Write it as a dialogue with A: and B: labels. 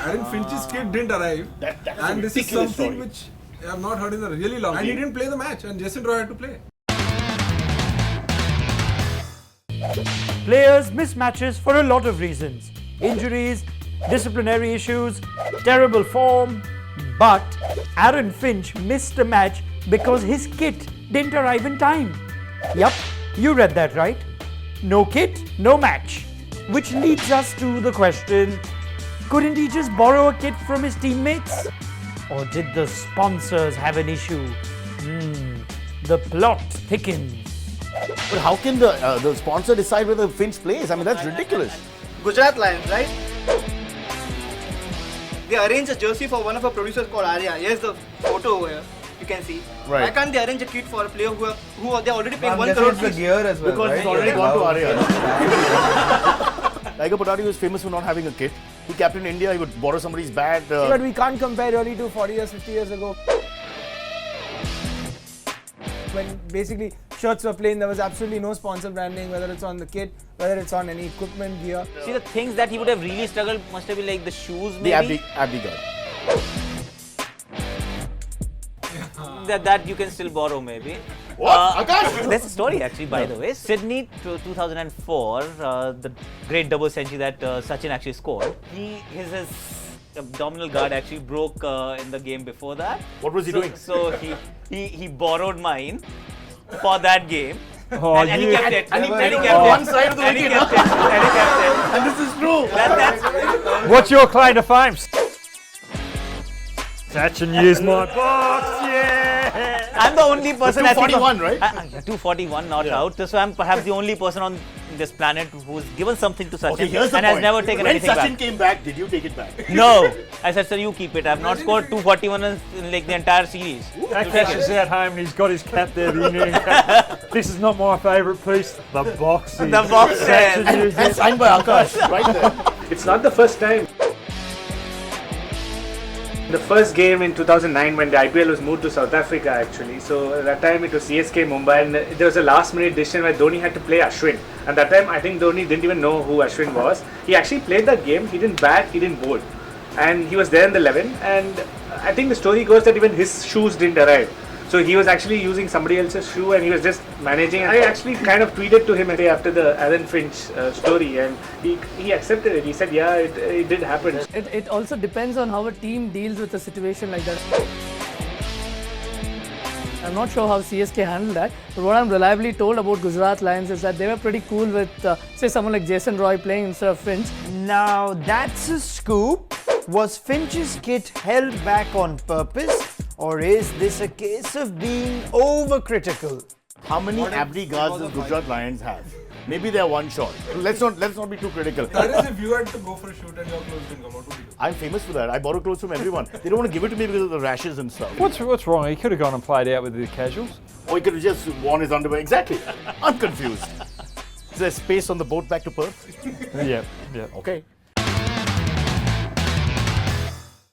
A: Aaron Finch's kit didn't arrive.
B: That's
A: this is something which I have not heard in a really long time. And he didn't play the match, and Jason Roy had to play.
C: Players miss matches for a lot of reasons. Injuries, disciplinary issues, terrible form. But Aaron Finch missed a match because his kit didn't arrive in time. Yup, you read that right. No kit, no match. Which leads us to the question, couldn't he just borrow a kit from his teammates? Or did the sponsors have an issue? The plot thickens.
B: But how can the sponsor decide whether Finch plays? I mean, that's ridiculous.
D: Gujarat Lions, right? They arranged a jersey for one of our producers called Arya. Here's the photo over here. You can see.
B: Right.
D: Why can't they arrange a kit for a player who they're already paying 1
E: guessing
D: crore
E: it's the
D: fees?
E: gear as well,
B: Because
E: right?
B: it's already gone to Arya. Tiger Patadi was famous for not having a kit. He captained India, he would borrow somebody's bat.
E: But we can't compare really to 40 years, 50 years ago. When basically shirts were plain, there was absolutely no sponsor branding, whether it's on the kit, whether it's on any equipment, gear.
F: See, the things that he would have really struggled must have been like the shoes,
B: The
F: maybe.
B: Abdi guard.
F: That you can still borrow, maybe.
B: What? Akash?
F: There's a story actually, by the way. Sydney 2004, the great double century that Sachin actually scored. His abdominal guard actually broke in the game before that.
B: What was he doing?
F: So he borrowed mine for that game.
C: Oh,
F: and he kept it.
B: And he played
F: kept
B: on
F: it.
B: one side of the
F: And he
B: wicket.
F: kept it. And he kept it.
B: And this is true.
F: That's
C: What's your claim to fame? Sachin used my box, yeah!
F: I'm the only person.
B: 241, right?
F: 241 not out. So I'm perhaps the only person on this planet who's given something to Sachin
B: Okay, here's the
F: and
B: point.
F: has never taken
B: when
F: anything
B: Sachin
F: back.
B: came back, did you take it back?
F: No, I said, sir, you keep it. I've not scored 241 in like the entire series.
C: Akash is at home and he's got his cap there, the Indian cap. This is not my favourite piece. The boxing.
F: The box
C: Sachin
F: set.
C: used
B: And
C: it.
B: signed by Akash, right there.
G: It's not the first time. The first game in 2009 when the IPL was moved to South Africa actually. So at that time it was CSK Mumbai and there was a last minute decision where Dhoni had to play Ashwin. And that time I think Dhoni didn't even know who Ashwin was. He actually played that game, he didn't bat, he didn't bowl. And he was there in the 11 and I think the story goes that even his shoes didn't arrive. So he was actually using somebody else's shoe and he was just managing. I actually kind of tweeted to him a day after the Aaron Finch story and he accepted it. He said, yeah, it did happen.
H: It also depends on how a team deals with a situation like that. I'm not sure how CSK handled that, but what I'm reliably told about Gujarat Lions is that they were pretty cool with, say, someone like Jason Roy playing instead of Finch.
C: Now that's a scoop. Was Finch's kit held back on purpose? Or is this a case of being overcritical?
B: How many Abdi guards does Gujarat Lions have? Maybe they're one short. Let's not be too critical.
A: That is if you had to go for a shoot and your clothes didn't come out, what would you do?
B: I'm famous for that. I borrow clothes from everyone. They don't want to give it to me because of the rashes and stuff.
C: What's wrong? He could have gone and played out with the casuals.
B: Or he could have just worn his underwear. Exactly. I'm confused. Is there space on the boat back to Perth?
C: Yeah.
B: Okay.